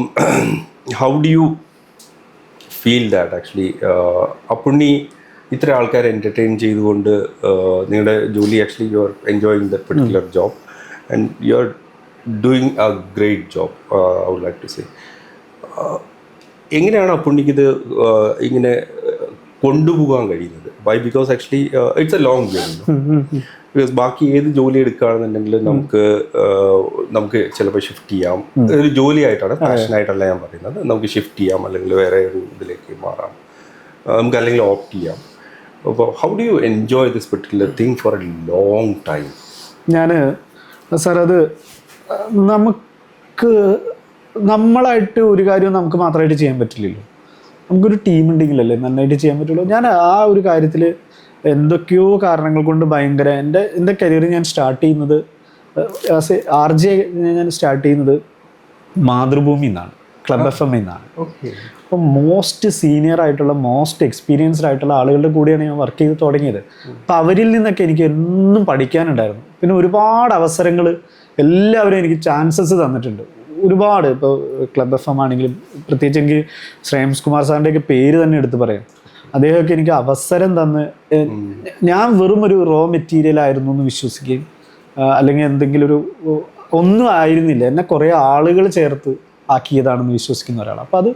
how do you feel that actually Appunni ഇത്ര ആൾക്കാരെ എൻ്റർടൈൻ ചെയ്തുകൊണ്ട് നിങ്ങളുടെ ജോലി, actually you are enjoying the particular job and you are doing a great job, I would like to say. എങ്ങനെയാണ് അപ്പുണ്ണിക്ക് ഇത് ഇങ്ങനെ കൊണ്ടുപോകാൻ കഴിയുന്നത്? Why? Because actually it's a long journey. Because ബാക്കി ഏത് ജോലി എടുക്കുകയാണെന്നുണ്ടെങ്കിൽ നമുക്ക് ചിലപ്പോൾ ഷിഫ്റ്റ് ചെയ്യാം. ഒരു ജോലിയായിട്ടാണ്, പാഷനായിട്ടല്ല ഞാൻ പറയുന്നത്. നമുക്ക് ഷിഫ്റ്റ് ചെയ്യാം, അല്ലെങ്കിൽ വേറെ ഒരു ഇതിലേക്ക് മാറാം, നമുക്ക് അല്ലെങ്കിൽ ഓപ്റ്റ് ചെയ്യാം. അപ്പോൾ how do U enjoy this particular thing for A long time? ഞാൻ സാർ, അത് നമ്മളായിട്ട് ഒരു കാര്യവും നമുക്ക് മാത്രമായിട്ട് ചെയ്യാൻ പറ്റില്ലല്ലോ. നമുക്കൊരു ടീം ഉണ്ടെങ്കിലല്ലേ നന്നായിട്ട് ചെയ്യാൻ പറ്റുള്ളൂ. ഞാൻ ആ ഒരു കാര്യത്തിൽ എന്തൊക്കെയോ കാരണങ്ങൾ കൊണ്ട് ഭയങ്കര എൻ്റെ കരിയർ ഞാൻ സ്റ്റാർട്ട് ചെയ്യുന്നത് ആസ് എ RJ ഞാൻ സ്റ്റാർട്ട് ചെയ്യുന്നത് മാതൃഭൂമി എന്നാണ്, ക്ലബ് FM എന്നാണ്. അപ്പം മോസ്റ്റ് സീനിയർ ആയിട്ടുള്ള, മോസ്റ്റ് എക്സ്പീരിയൻസ്ഡ് ആയിട്ടുള്ള ആളുകളുടെ കൂടെയാണ് ഞാൻ വർക്ക് ചെയ്ത് തുടങ്ങിയത്. അപ്പം അവരിൽ നിന്നൊക്കെ എനിക്ക് എന്നും പഠിക്കാനുണ്ടായിരുന്നു. പിന്നെ ഒരുപാട് അവസരങ്ങൾ എല്ലാവരും എനിക്ക് ചാൻസസ് തന്നിട്ടുണ്ട്, ഒരുപാട്. ഇപ്പോൾ ക്ലബ് FM ആണെങ്കിലും, പ്രത്യേകിച്ച് എനിക്ക് ശ്രേയംസ് കുമാർ സാറിൻ്റെയൊക്കെ പേര് തന്നെ എടുത്ത് പറയാം. അദ്ദേഹമൊക്കെ എനിക്ക് അവസരം തന്ന്, ഞാൻ വെറും ഒരു റോ മെറ്റീരിയൽ ആയിരുന്നു എന്ന് വിശ്വസിക്കുകയും, അല്ലെങ്കിൽ എന്തെങ്കിലും ഒന്നും ആയിരുന്നില്ല, എന്നെ കുറേ ആളുകൾ ചേർത്ത് ആക്കിയതാണെന്ന് വിശ്വസിക്കുന്ന ഒരാളാണ്. അപ്പോൾ അത്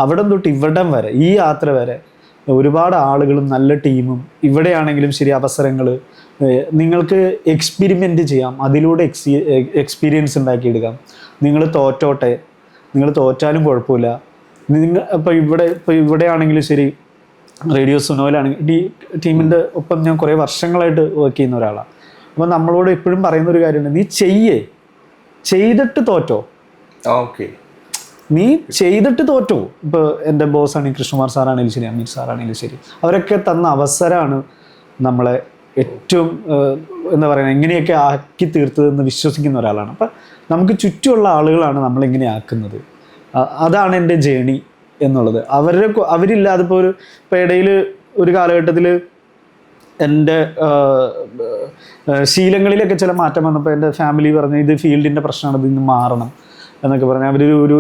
അവിടം തൊട്ട് ഇവിടം വരെ, ഈ യാത്ര വരെ ഒരുപാട് ആളുകളും നല്ല ടീമും, ഇവിടെയാണെങ്കിലും ശരി അവസരങ്ങൾ, നിങ്ങൾക്ക് എക്സ്പെരിമെൻ്റ് ചെയ്യാം, അതിലൂടെ എക്സ്പീരിയൻസ് ഉണ്ടാക്കിയെടുക്കാം. നിങ്ങൾ തോറ്റാലും കുഴപ്പമില്ല. ഇപ്പോൾ ഇവിടെയാണെങ്കിലും ശരി, റേഡിയോ സുനോയിലാണെങ്കിൽ ടീമിൻ്റെ ഒപ്പം ഞാൻ കുറേ വർഷങ്ങളായിട്ട് വർക്ക് ചെയ്യുന്ന ഒരാളാണ്. അപ്പോൾ നമ്മളോട് എപ്പോഴും പറയുന്നൊരു കാര്യമുണ്ട്, നീ ചെയ്തിട്ട് തോറ്റോ. ഓക്കെ, നീ ചെയ്തിട്ട് തോറ്റോ. ഇപ്പോൾ എൻ്റെ ബോസ് ആണെങ്കിൽ കൃഷ്ണകുമാർ സാറാണെങ്കിലും ശരി, അമീർ സാറാണെങ്കിലും ശരി, അവരൊക്കെ തന്ന അവസരമാണ് നമ്മളെ ഏറ്റവും എന്താ പറയുക, എങ്ങനെയൊക്കെ ആക്കി തീർത്തതെന്ന് വിശ്വസിക്കുന്ന ഒരാളാണ്. അപ്പം നമുക്ക് ചുറ്റുമുള്ള ആളുകളാണ് നമ്മളിങ്ങനെ ആക്കുന്നത്. അതാണ് എൻ്റെ ജേണി എന്നുള്ളത്. അവരില്ലാതെ ഇപ്പോൾ ഇടയിൽ ഒരു കാലഘട്ടത്തിൽ എൻ്റെ ശീലങ്ങളിലൊക്കെ ചില മാറ്റം വന്നപ്പോൾ എൻ്റെ ഫാമിലി പറഞ്ഞു, ഇത് ഫീൽഡിൻ്റെ പ്രശ്നമാണ്, ഇതിൽ നിന്ന് മാറണം എന്നൊക്കെ പറഞ്ഞ് ഒരു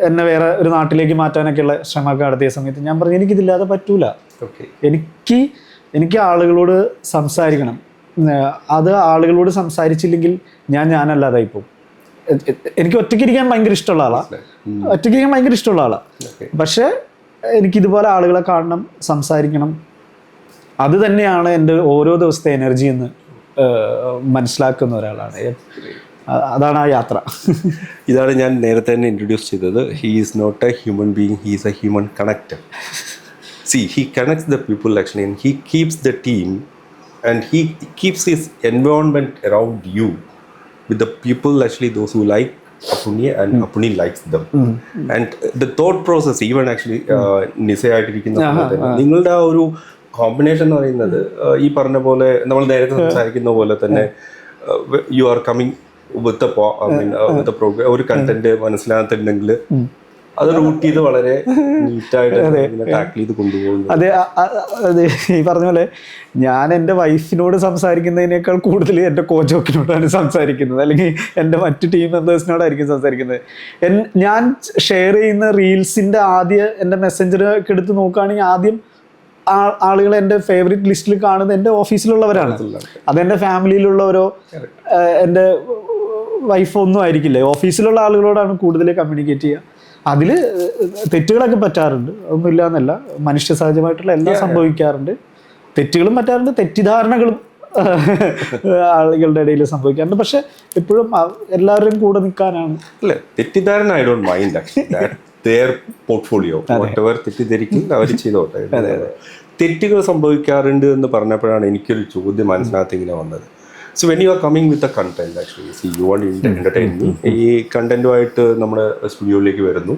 എന്നെ വേറെ ഒരു നാട്ടിലേക്ക് മാറ്റാനൊക്കെയുള്ള ശ്രമമൊക്കെ നടത്തിയ സമയത്ത് ഞാൻ പറഞ്ഞു, എനിക്കിതില്ലാതെ പറ്റൂല. എനിക്ക് ആളുകളോട് സംസാരിക്കണം. അത് ആളുകളോട് സംസാരിച്ചില്ലെങ്കിൽ ഞാനല്ലാതായിപ്പോവും. എനിക്ക് ഒറ്റയ്ക്കിരിക്കാൻ ഭയങ്കര ഇഷ്ടമുള്ള ആളാണ്. പക്ഷേ എനിക്കിതുപോലെ ആളുകളെ കാണണം, സംസാരിക്കണം. അത് തന്നെയാണ് എൻ്റെ ഓരോ ദിവസത്തെ എനർജി എന്ന് മനസ്സിലാക്കുന്ന ഒരാളാണ്. അതാണ് ആ യാത്ര. ഇതാണ് ഞാൻ നേരത്തെ തന്നെ ഇൻട്രൊഡ്യൂസ് ചെയ്തത്. He is not a human being, he is a human connector. See, he connects the people actually, and he keeps the team, and he keeps his environment around you with the people actually, those who like Apuni and Apuni likes them. And the thought process, even actually നിസയായിട്ടിരിക്കുന്ന നിങ്ങളുടെ ആ ഒരു combination എന്ന് പറയുന്നത് ഈ പറഞ്ഞ പോലെ നമ്മൾ നേരത്തെ സംസാരിക്കുന്ന പോലെ തന്നെ you are coming with with program, ഒരു കണ്ടന്റ് മനസ്സിലാകുന്നുണ്ടെങ്കിൽ അത് റൂട്ട് ചെയ്ത് വളരെ നീറ്റായിട്ട് ടാക്കിൾ ചെയ്ത് കൊണ്ടുപോകുന്നു. അതെ, ഈ പറഞ്ഞ പോലെ ഞാൻ എൻ്റെ വൈഫിനോട് സംസാരിക്കുന്നതിനേക്കാൾ കൂടുതൽ എൻ്റെ കോച്ചോക്കിനോടാണ് സംസാരിക്കുന്നത്, അല്ലെങ്കിൽ എൻ്റെ മറ്റു ടീം മെമ്പേഴ്സിനോടായിരിക്കും സംസാരിക്കുന്നത്. ഞാൻ ഷെയർ ചെയ്യുന്ന റീൽസിൻ്റെ എൻ്റെ മെസ്സഞ്ചറൊക്കെ എടുത്ത് നോക്കുകയാണെങ്കിൽ ആദ്യം ആളുകൾ എൻ്റെ ഫേവറേറ്റ് ലിസ്റ്റിൽ കാണുന്നത് എൻ്റെ ഓഫീസിലുള്ളവരാണ്. അതെൻ്റെ ഫാമിലിയിലുള്ളവരോ എൻ്റെ വൈഫൊന്നും ആയിരിക്കില്ല. ഓഫീസിലുള്ള ആളുകളോടാണ് കൂടുതൽ കമ്മ്യൂണിക്കേറ്റ് ചെയ്യുക. അതിൽ തെറ്റുകളൊക്കെ പറ്റാറുണ്ട്, ഒന്നുമില്ല എന്നല്ല, മനുഷ്യ സഹജമായിട്ടുള്ള എല്ലാം സംഭവിക്കാറുണ്ട്. തെറ്റുകളും പറ്റാറുണ്ട്, തെറ്റിദ്ധാരണകളും ആളുകളുടെ ഇടയിൽ സംഭവിക്കാറുണ്ട്. പക്ഷെ എപ്പോഴും എല്ലാവരുടെയും കൂടെ നിൽക്കാനാണ്. അല്ല, തെറ്റിദ്ധാരണ ഐ ഡോണ്ട് മൈൻഡ് പോർട്ട്ഫോളിയോ തെറ്റിദ്ധരിക്കും അവർ ചെയ്തോട്ടെ. തെറ്റുകൾ സംഭവിക്കാറുണ്ട് എന്ന് പറഞ്ഞപ്പോഴാണ് എനിക്കൊരു ചോദ്യം മനസ്സിനകത്ത് ഇങ്ങനെ വന്നത്. So when you are coming with a content, actually C you want entertain me, ഈ കണ്ടന്റുമായിട്ട് നമ്മുടെ സ്റ്റുഡിയോയിലേക്ക് വരുന്നു.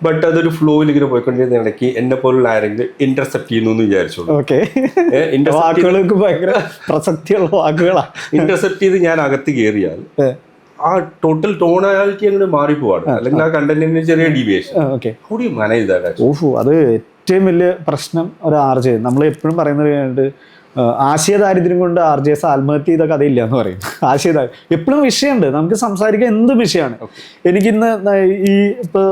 ബട്ട് അതൊരു ഫ്ലോയിൽ ഇങ്ങനെ പോയിക്കൊണ്ടിരുന്ന ഇടയ്ക്ക് എന്നെ പോലുള്ള ആരെങ്കിലും ഇന്റർസെപ്റ്റ് ചെയ്യുന്നു എന്ന് വിചാരിച്ചോളൂ. വാക്കുകൾക്ക് ഭയങ്കര പ്രസക്തിയുള്ള വാക്കുകളാണ്. ഇന്റർസെപ്റ്റ് ചെയ്ത് ഞാൻ അകത്ത് കയറിയാൽ ആ ടോട്ടൽ ടോണാലിറ്റി അങ്ങനെ മാറിപ്പോവാണ്, അല്ലെങ്കിൽ ആ കണ്ടന്റിന് ചെറിയ deviation. How do you manage that? ഓഹോ, അത് ഏറ്റവും വലിയ പ്രശ്നം ഒരു RJ. നമ്മൾ എപ്പോഴും പറയുന്നത് ആശയദാരിദ്ര്യം കൊണ്ട് RJs ആത്മഹത്യ ചെയ്ത കഥയില്ല എന്ന് പറയും. ആശയദാരിദ്ര്യം എപ്പോഴും വിഷയമുണ്ട്, നമുക്ക് സംസാരിക്കാൻ എന്ത് വിഷയമാണ്. എനിക്കിന്ന് ഈ ഇപ്പോൾ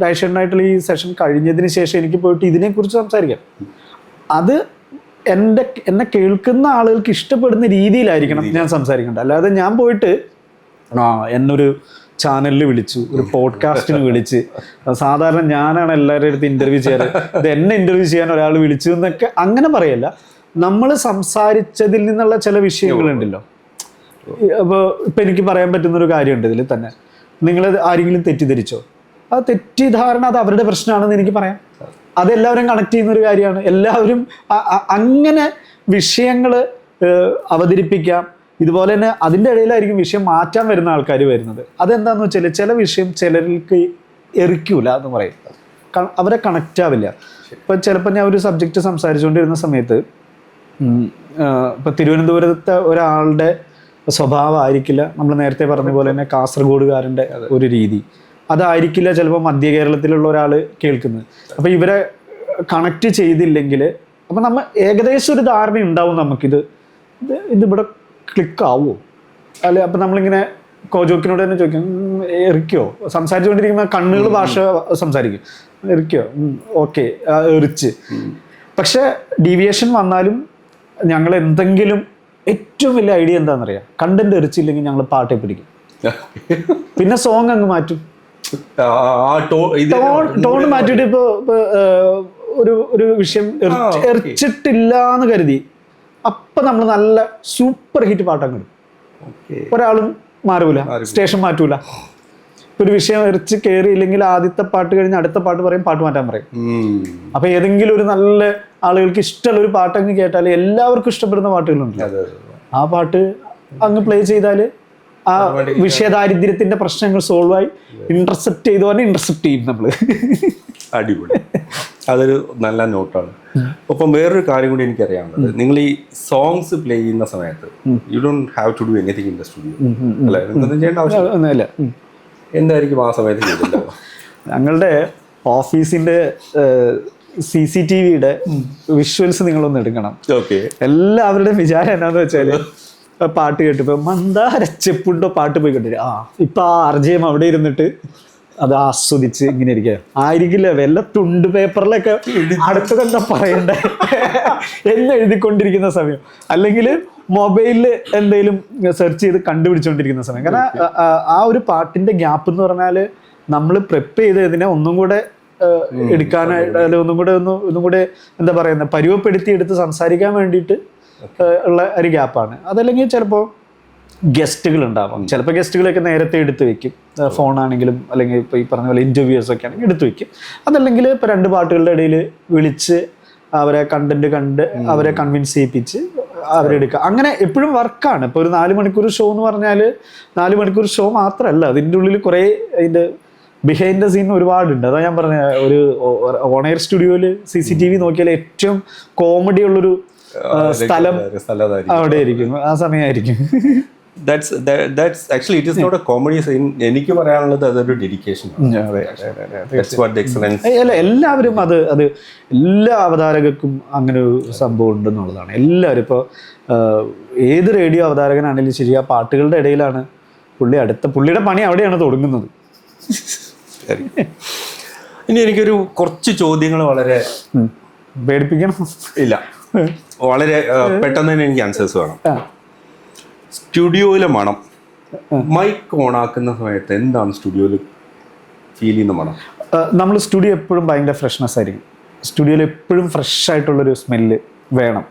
രാജേഷനായിട്ടുള്ള ഈ സെഷൻ കഴിഞ്ഞതിന് ശേഷം എനിക്ക് പോയിട്ട് ഇതിനെക്കുറിച്ച് സംസാരിക്കാം. അത് എന്നെ കേൾക്കുന്ന ആളുകൾക്ക് ഇഷ്ടപ്പെടുന്ന രീതിയിലായിരിക്കണം ഞാൻ സംസാരിക്കേണ്ടത്. അല്ലാതെ ഞാൻ പോയിട്ട് എന്നൊരു ചാനലിൽ വിളിച്ചു, ഒരു പോഡ്കാസ്റ്റിന് വിളിച്ച്, സാധാരണ ഞാനാണ് എല്ലാവരുടെ അടുത്ത് ഇൻ്റർവ്യൂ ചെയ്യാറ്, ഇത് എന്നെ ഇൻ്റർവ്യൂ ചെയ്യാൻ ഒരാൾ വിളിച്ചു എന്നൊക്കെ അങ്ങനെ പറയല്ല. നമ്മൾ സംസാരിച്ചതിൽ നിന്നുള്ള ചില വിഷയങ്ങളുണ്ടല്ലോ. അപ്പോൾ ഇപ്പം എനിക്ക് പറയാൻ പറ്റുന്നൊരു കാര്യമുണ്ട് ഇതിൽ തന്നെ. നിങ്ങൾ ആരെങ്കിലും തെറ്റിദ്ധരിച്ചോ? ആ തെറ്റിദ്ധാരണ അത് അവരുടെ പ്രശ്നമാണെന്ന് എനിക്ക് പറയാം. അതെല്ലാവരും കണക്ട് ചെയ്യുന്നൊരു കാര്യമാണ്. എല്ലാവരും അങ്ങനെ വിഷയങ്ങൾ അവതരിപ്പിക്കാം. ഇതുപോലെ തന്നെ അതിൻ്റെ ഇടയിലായിരിക്കും വിഷയം മാറ്റാൻ വരുന്ന ആൾക്കാർ വരുന്നത്. അതെന്താണെന്ന് വെച്ചാൽ ചില വിഷയം ചിലർക്ക് എറിക്കൂല എന്ന് പറയും, അവരെ കണക്റ്റ് ആവില്ല. ഇപ്പം ചിലപ്പോൾ ഞാൻ ഒരു സബ്ജക്റ്റ് സംസാരിച്ചുകൊണ്ടിരുന്ന സമയത്ത് ഇപ്പം തിരുവനന്തപുരത്തെ ഒരാളുടെ സ്വഭാവമായിരിക്കില്ല നമ്മൾ നേരത്തെ പറഞ്ഞ പോലെ തന്നെ കാസർഗോഡുകാരൻ്റെ ഒരു രീതി, അതായിരിക്കില്ല ചിലപ്പോൾ മധ്യ കേരളത്തിലുള്ള ഒരാൾ കേൾക്കുന്നത്. അപ്പോൾ ഇവരെ കണക്റ്റ് ചെയ്തില്ലെങ്കിൽ അപ്പം നമ്മൾ ഏകദേശം ഒരു ധാരണ ഉണ്ടാവും നമുക്കിത് ഇതിവിടെ ക്ലിക്കാവോ അല്ലെ. അപ്പം നമ്മളിങ്ങനെ കോജോക്കിനോട് തന്നെ ചോദിക്കും, എറിക്കോ? സംസാരിച്ചുകൊണ്ടിരിക്കുമ്പോൾ കണ്ണുകൾ ഭാഷ സംസാരിക്കും, എറിക്കോ? ഓക്കെ, എറിച്ച്. പക്ഷെ ഡീവിയേഷൻ വന്നാലും ഞങ്ങൾ എന്തെങ്കിലും ഏറ്റവും വലിയ ഐഡിയ എന്താണെന്നറിയാം, കണ്ടന്റ് എറിച്ചില്ലെങ്കിൽ ഞങ്ങൾ പാട്ടെ പിടിക്കും, പിന്നെ സോങ് അങ്ങ് മാറ്റും, ടോൺ മാറ്റിയിട്ട് ഇപ്പോൾ ഒരു വിഷയം എറിച്ചിട്ടില്ല എന്ന് കരുതി അപ്പം നമ്മൾ നല്ല സൂപ്പർ ഹിറ്റ് പാട്ടങ്ങ് ഇടും. ഒരാളും മാറൂല, സ്റ്റേഷൻ മാറ്റൂല. ഒരു വിഷയം എറിച്ച് കയറിയില്ലെങ്കിൽ ആദ്യത്തെ പാട്ട് കഴിഞ്ഞ് അടുത്ത പാട്ട് പറയും, പാട്ട് മാറ്റാൻ പറയും. അപ്പൊ ഏതെങ്കിലും ഒരു നല്ല ആളുകൾക്ക് ഇഷ്ടമുള്ള ഒരു പാട്ടങ്ങ് കേട്ടാൽ എല്ലാവർക്കും ഇഷ്ടപ്പെടുന്ന പാട്ടുകളുണ്ട്, ആ പാട്ട് അങ്ങ് പ്ലേ ചെയ്താൽ ആ വിഷയദാരിദ്ര്യത്തിന്റെ പ്രശ്നങ്ങൾ സോൾവ് ആയി. ഇന്റർസെപ്റ്റ് ചെയ്തു പറഞ്ഞാൽ ഇന്റർസെപ്റ്റ് ചെയ്യും നമ്മള്. അടിപൊളി, അതൊരു നല്ല നോട്ടാണ്. ഒപ്പം വേറൊരു കാര്യം കൂടി എനിക്കറിയാവുന്നത്, നിങ്ങൾ ഈ സോങ്സ് പ്ലേ ചെയ്യുന്ന സമയത്ത് you don't have to do anything in the studio അല്ലേ? എന്തൊന്നും ചെയ്യേണ്ട ആവശ്യമില്ല. എന്തായിരിക്കും ആ സമയത്ത് ചെയ്തിട്ടുണ്ടോ? ഞങ്ങളുടെ ഓഫീസിന്റെ CCTVയുടെ വിഷ്വൽസ് നിങ്ങളൊന്ന് എടുക്കണം. എല്ലാവരുടെയും വിചാരം എന്നാന്ന് വെച്ചാല് പാട്ട് കേട്ടിപ്പോ മന്ദാരച്ചെപ്പുണ്ടോ പാട്ട് പോയി കേട്ടിട്ട് ഇപ്പൊ RJ അവിടെ ഇരുന്നിട്ട് അത് ആസ്വദിച്ച് ഇങ്ങനെ ഇരിക്കുക ആയിരിക്കില്ല. വല്ല തുണ്ട് പേപ്പറിലൊക്കെ അടുത്തതെന്താ പറയണ്ടേ എന്ന് എഴുതിക്കൊണ്ടിരിക്കുന്ന സമയം, അല്ലെങ്കിൽ മൊബൈലിൽ എന്തെങ്കിലും സെർച്ച് ചെയ്ത് കണ്ടുപിടിച്ചുകൊണ്ടിരിക്കുന്ന സമയം. കാരണം ആ ഒരു പാട്ടിന്റെ ഗ്യാപ്പ് എന്ന് പറഞ്ഞാൽ നമ്മൾ പ്രിപ്പ് ചെയ്തതിനെ ഒന്നും കൂടെ എടുക്കാനായിട്ട്, അല്ലെങ്കിൽ ഒന്നും കൂടെ എന്താ പറയുന്നത്, പരുവപ്പെടുത്തി എടുത്ത് സംസാരിക്കാൻ വേണ്ടിയിട്ട് ഉള്ള ഒരു ഗ്യാപ്പാണ്. അതല്ലെങ്കിൽ ചിലപ്പോൾ ഗസ്റ്റുകൾ ഉണ്ടാവാം. ചിലപ്പോൾ ഗസ്റ്റുകളൊക്കെ നേരത്തെ എടുത്ത് വെക്കും, ഫോണാണെങ്കിലും അല്ലെങ്കിൽ ഇപ്പോൾ ഈ പറഞ്ഞ പോലെ ഇൻ്റർവ്യൂസ് ഒക്കെ ആണെങ്കിൽ എടുത്ത് വെക്കും. അതല്ലെങ്കിൽ ഇപ്പോൾ 2 പാട്ടുകളുടെ ഇടയിൽ വിളിച്ച് അവരെ കണ്ടന്റ് കണ്ട് അവരെ കൺവിൻസ് ചെയ്യിപ്പിച്ച് അവരെടുക്കുക. അങ്ങനെ എപ്പോഴും വർക്കാണ്. ഇപ്പോൾ ഒരു 4 മണിക്കൂർ ഷോ എന്ന് പറഞ്ഞാൽ 4 മണിക്കൂർ ഷോ മാത്രമല്ല, അതിൻ്റെ ഉള്ളിൽ കുറേ അതിൻ്റെ ബിഹൈൻഡ് ദ സീൻ ഒരുപാടുണ്ട്. അതാ ഞാൻ പറഞ്ഞ ഒരു ഓൺ എയർ സ്റ്റുഡിയോയിൽ CCTV നോക്കിയാൽ ഏറ്റവും കോമഡി ഉള്ളൊരു സ്ഥലം അവിടെ ആയിരിക്കും, ആ സമയമായിരിക്കും. That's actually it is not a comedy scene. എനിക്ക് പറയാനുള്ളത് അതൊരു ഡെഡിക്കേഷൻ. എല്ലാവരും അത് എല്ലാ അവതാരകർക്കും അങ്ങനെ ഒരു സംഭവം ഉണ്ടെന്നുള്ളതാണ്. എല്ലാവരും ഇപ്പോൾ ഏത് റേഡിയോ അവതാരകനാണെങ്കിലും ശരി, ആ പാട്ടുകളുടെ ഇടയിലാണ് പുള്ളിയുടെ പണി അവിടെയാണ് തുടങ്ങുന്നത്. ഇനി എനിക്കൊരു കുറച്ച് ചോദ്യങ്ങൾ വളരെ പേടിപ്പിക്കണം ഇല്ല, വളരെ പെട്ടെന്ന് തന്നെ എനിക്ക് ആൻസേഴ്സ് വേണം. സ്റ്റുഡിയോയിലെ മണം, മൈക്ക് ഓൺ ആക്കുന്ന സമയത്ത് എന്താണ് സ്റ്റുഡിയോയിൽ ഫീൽ ചെയ്യുന്ന മണം? നമ്മൾ സ്റ്റുഡിയോ എപ്പോഴും ഭയങ്കര ഫ്രഷ്നെസ് ആയിരിക്കും. സ്റ്റുഡിയോയിൽ എപ്പോഴും ഫ്രഷ് ആയിട്ടുള്ളൊരു സ്മെല്ല് വേണം.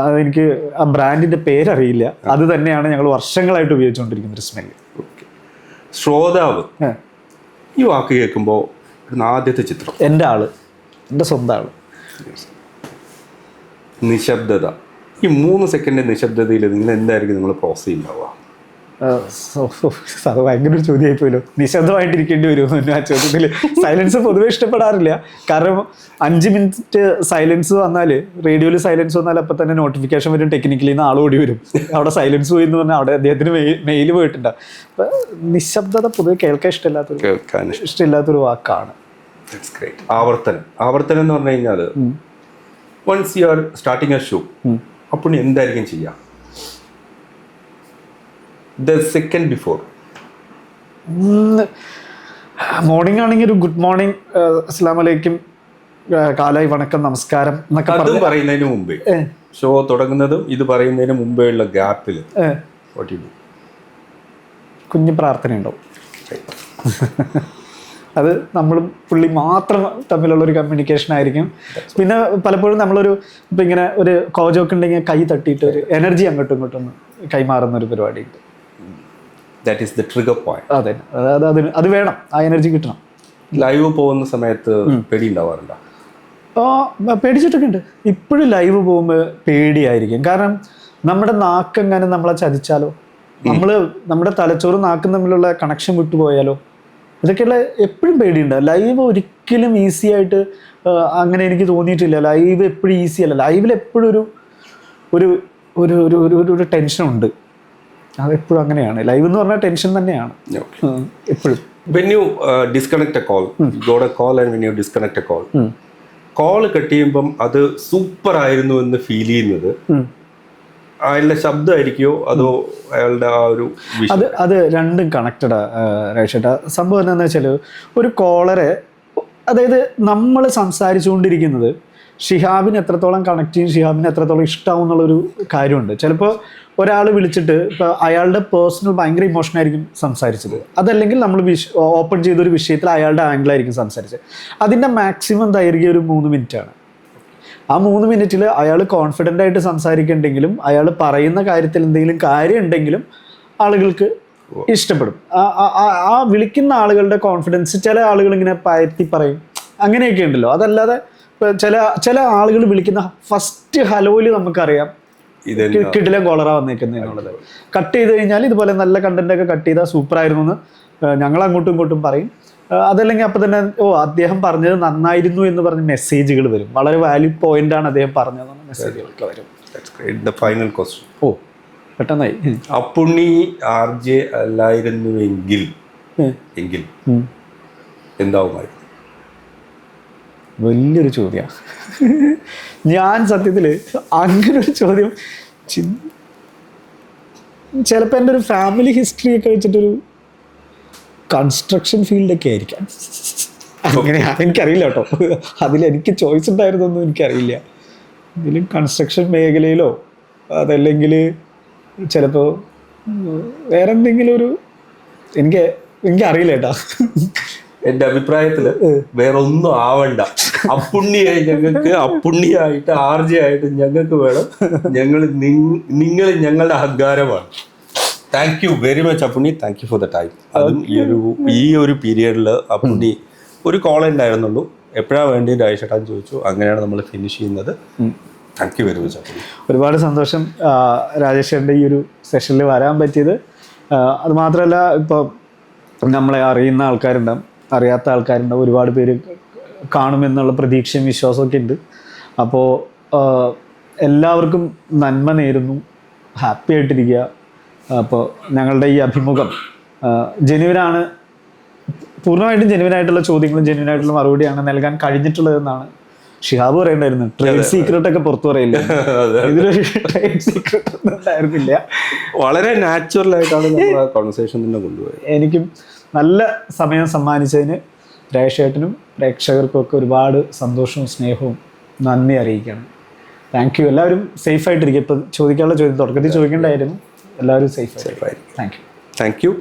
അതെനിക്ക് ആ ബ്രാൻഡിൻ്റെ പേരറിയില്ല. അത് തന്നെയാണ് ഞങ്ങൾ വർഷങ്ങളായിട്ട് ഉപയോഗിച്ചുകൊണ്ടിരിക്കുന്ന ഒരു സ്മെല്ല്. ഓക്കെ. ശ്രോതാവ് ഈ വാക്ക് കേൾക്കുമ്പോൾ ആദ്യത്തെ ചിത്രം എൻ്റെ ആള്, എൻ്റെ സ്വന്തം ആള്. നിശബ്ദത. ഈ 3 സെക്കൻഡ് നിശബ്ദതയിൽ നിങ്ങൾ എന്തായിരിക്കും നിങ്ങൾ പ്രോസസ് ചെയ്യുന്നുണ്ടാവുക? അത് ഭയങ്കര ഒരു ചോദ്യമായി പോയല്ലോ. നിശബ്ദമായിട്ടിരിക്കേണ്ടി വരുമോ ആ ചോദ്യത്തിൽ? സൈലൻസ് പൊതുവെ ഇഷ്ടപ്പെടാറില്ല. കാരണം 5 മിനിറ്റ് സൈലൻസ് വന്നാൽ, റേഡിയോയിൽ സൈലൻസ് വന്നാൽ അപ്പം തന്നെ നോട്ടിഫിക്കേഷൻ വരും, ടെക്നിക്കലി നിന്ന് ആൾ ഓടി വരും. അവിടെ സൈലൻസ് പോയി എന്ന് പറഞ്ഞാൽ അവിടെ അദ്ദേഹത്തിന് മെയിൽ പോയിട്ടുണ്ട്. അപ്പം നിശബ്ദത പൊതുവെ കേൾക്കാൻ ഇഷ്ടമില്ലാത്തൊരു വാക്കാണ്. ആവർത്തനം എന്ന് പറഞ്ഞു കഴിഞ്ഞാൽ once you are starting a show, അപ്പോൾ എന്തായിരിക്കും ചെയ്യുക? The second before. മോർണിംഗ് ആണെങ്കിൽ ഒരു ഗുഡ് മോർണിംഗ്, അസ്സലാമു അലൈക്കും, കാലായി വണക്കം, നമസ്കാരം എന്നൊക്കെ അതും പറയുന്നതിന് മുമ്പേ, ഷോ തുടങ്ങുന്നതും ഇത് പറയുന്നതിന് മുമ്പേ ഉള്ള ഗ്യാപ്പിൽ കുഞ്ഞു പ്രാർത്ഥന ഉണ്ടാവും. അത് നമ്മളും പുള്ളി മാത്രം തമ്മിലുള്ളൊരു കമ്മ്യൂണിക്കേഷൻ ആയിരിക്കും. പിന്നെ പലപ്പോഴും നമ്മളൊരു ഇപ്പം ഇങ്ങനെ ഒരു കോജൊക്കെ ഉണ്ടെങ്കിൽ കൈ തട്ടിയിട്ട് ഒരു എനർജി അങ്ങോട്ടും ഇങ്ങോട്ടും കൈമാറുന്ന ഒരു പരിപാടിയുണ്ട്. That is the trigger point. അതെ, അത് വേണം, ആ എനർജി കിട്ടണം. ലൈവ് പോകുന്ന സമയത്ത് പേടി ഉണ്ടാവാറുണ്ടോ? പേടിച്ചിട്ടൊക്കെ ഉണ്ട്. ഇപ്പോഴും ലൈവ് പോകുമ്പോൾ പേടിയായിരിക്കും. കാരണം നമ്മുടെ നാക്കെങ്ങനെ നമ്മളെ ചതിച്ചാലോ, നമ്മുടെ തലച്ചോറും നാക്കും തമ്മിലുള്ള കണക്ഷൻ വിട്ടുപോയാലോ, ഇതൊക്കെയുള്ള എപ്പോഴും പേടിയുണ്ട്. ലൈവ് ഒരിക്കലും ഈസി ആയിട്ട് അങ്ങനെ എനിക്ക് തോന്നിയിട്ടില്ല. ലൈവ് എപ്പോഴും ഈസി അല്ല. ലൈവിൽ എപ്പോഴും ഒരു ഒരു ഒരു ടെൻഷനുണ്ട്. അതെപ്പോഴും അങ്ങനെയാണ്. ലൈവ് എന്ന് പറഞ്ഞാൽ ടെൻഷൻ തന്നെയാണ് എപ്പോഴും. When you disconnect a call, you got a call and when you disconnect a call, call cut ചെയ്യുമ്പം അത് സൂപ്പർ ആയിരുന്നു എന്ന് ഫീൽ ചെയ്യുന്നത് അയാളുടെ ശബ്ദമായിരിക്കുമോ അതോ അയാളുടെ ആ ഒരു അത് രണ്ടും കണക്റ്റഡാ രാജേട്ടാ. സംഭവം എന്താണെന്ന് വെച്ചാൽ, ഒരു കോളറെ, അതായത് നമ്മൾ സംസാരിച്ചുകൊണ്ടിരിക്കുന്നത് ഷിഹാബിന് എത്രത്തോളം കണക്ട് ചെയ്യും, ഷിഹാബിന് എത്രത്തോളം ഇഷ്ടമാവും എന്നുള്ളൊരു കാര്യമുണ്ട്. ചിലപ്പോൾ ഒരാൾ വിളിച്ചിട്ട് ഇപ്പോൾ അയാളുടെ പേഴ്സണൽ ഭയങ്കര ഇമോഷനായിരിക്കും സംസാരിച്ചത്, അതല്ലെങ്കിൽ നമ്മൾ ഓപ്പൺ ചെയ്തൊരു വിഷയത്തിൽ അയാളുടെ ആംഗിളായിരിക്കും സംസാരിച്ചത്. അതിൻ്റെ മാക്സിമം ദൈർഘ്യം ഒരു 3 മിനിറ്റാണ്. ആ 3 മിനിറ്റിൽ അയാൾ കോൺഫിഡൻ്റ് ആയിട്ട് സംസാരിക്കുന്നുണ്ടെങ്കിലും അയാൾ പറയുന്ന കാര്യത്തിൽ എന്തെങ്കിലും കാര്യം ഉണ്ടെങ്കിലും ആളുകൾക്ക് ഇഷ്ടപ്പെടും. ആ വിളിക്കുന്ന ആളുകളുടെ കോൺഫിഡൻസ്, ചില ആളുകൾ ഇങ്ങനെ പയറ്റി പറയും, അങ്ങനെയൊക്കെ ഉണ്ടല്ലോ. അതല്ലാതെ ചില ആളുകൾ വിളിക്കുന്ന ഫസ്റ്റ് ഹലോയിൽ നമുക്കറിയാം കിടിലൻ കോളറാ വന്നേക്കുന്നതിനുള്ളത്. കട്ട് ചെയ്ത് കഴിഞ്ഞാൽ ഇതുപോലെ നല്ല കണ്ടന്റൊക്കെ കട്ട് ചെയ്താൽ സൂപ്പറായിരുന്നു എന്ന് ഞങ്ങൾ അങ്ങോട്ടും ഇങ്ങോട്ടും പറയും. അതല്ലെങ്കിൽ അപ്പം തന്നെ അദ്ദേഹം പറഞ്ഞത് നന്നായിരുന്നു എന്ന് പറഞ്ഞ് മെസ്സേജുകൾ വരും. വളരെ വാല്യൂ പോയിന്റാണ് അദ്ദേഹം പറഞ്ഞതെന്ന് മെസ്സേജുകളൊക്കെ വരും. ഫൈനൽ ക്വസ്റ്റ്യൻ പെട്ടെന്നായി. അപ്പുണ്ണി RJ അല്ലായിരുന്നുവെങ്കിൽ എന്താവുമായിരുന്നു? വലിയൊരു ചോദ്യമാണ്. ഞാൻ സത്യത്തിൽ അങ്ങനൊരു ചോദ്യം ചിലപ്പോൾ എൻ്റെ ഒരു ഫാമിലി ഹിസ്റ്ററി ഒക്കെ വെച്ചിട്ടൊരു കൺസ്ട്രക്ഷൻ ഫീൽഡൊക്കെ ആയിരിക്കാം. അങ്ങനെ എനിക്കറിയില്ല കേട്ടോ, അതിലെനിക്ക് ചോയ്സ് ഉണ്ടായിരുന്നൊന്നും എനിക്കറിയില്ല. ഇതിലും കൺസ്ട്രക്ഷൻ മേഖലയിലോ അതല്ലെങ്കിൽ ചിലപ്പോൾ വേറെ എന്തെങ്കിലും ഒരു എനിക്കറിയില്ല കേട്ടോ. എൻ്റെ അഭിപ്രായത്തിൽ വേറെ ഒന്നും ആവണ്ട. അപ്പുണ്ണിയായി ഞങ്ങൾക്ക്, അപ്പുണ്ണിയായിട്ട് RJ ആയിട്ട് ഞങ്ങൾക്ക് വേണം. നിങ്ങൾ ഞങ്ങളുടെ അഹങ്കാരമാണ്. Thank you very much Appunni. Thank you for the time. അതും ഈ ഒരു പീരിയഡിൽ അപ്പുണ്ണി ഒരു കോൾ ഉണ്ടായിരുന്നുള്ളൂ. എപ്പോഴാണ് വേണ്ടി രാജേഷേട്ടാൻ ചോദിച്ചു. അങ്ങനെയാണ് നമ്മൾ ഫിനിഷ് ചെയ്യുന്നത്. Thank you very much Appunni. ഒരുപാട് സന്തോഷം രാജേഷേട്ടൻ്റെ ഈ ഒരു സെഷനിൽ വരാൻ പറ്റിയത്. അതുമാത്രമല്ല, ഇപ്പോൾ നമ്മളെ അറിയുന്ന ആൾക്കാരുണ്ടാവും, അറിയാത്ത ആൾക്കാരുണ്ടാവും, ഒരുപാട് പേര് കാണുമെന്നുള്ള പ്രതീക്ഷയും വിശ്വാസമൊക്കെ ഉണ്ട്. അപ്പോൾ എല്ലാവർക്കും നന്മ നേരുന്നു, ഹാപ്പി ആയിട്ടിരിക്കുക. അപ്പോൾ ഞങ്ങളുടെ ഈ അഭിമുഖം ജെന്യുവനാണ്, പൂർണ്ണമായിട്ടും ജെന്യുവനായിട്ടുള്ള ചോദ്യങ്ങളും ജെന്യുവനായിട്ടുള്ള മറുപടിയാണ് നൽകാൻ കഴിഞ്ഞിട്ടുള്ളതെന്നാണ് ഷിഹാബ് പറയണ്ടായിരുന്നു. ട്രേഡ് സീക്രട്ട് ഒക്കെ പുറത്തു പറയില്ല, ഇതിലൊരു ട്രേഡ് സീക്രട്ട് ഒന്നും ഉണ്ടായിരുന്നില്ല. വളരെ നാച്ചുറൽ ആയിട്ടാണ് നമ്മൾ കോൺവെർസേഷൻ തന്നെ കൊണ്ടുപോയത്. എനിക്കും നല്ല സമയം സമ്മാനിച്ചതിന് രാജേഷേട്ടനും പ്രേക്ഷകർക്കും ഒക്കെ ഒരുപാട് സന്തോഷവും സ്നേഹവും നന്ദി അറിയിക്കുകയാണ്. Thank you. എല്ലാവരും സേഫായിട്ടിരിക്കും. ഇപ്പം ചോദിക്കാനുള്ള ചോദ്യം തുടക്കത്തിൽ ചോദിക്കേണ്ടായിരുന്നു. എല്ലാവരും സേഫായിരിക്കും. Thank you.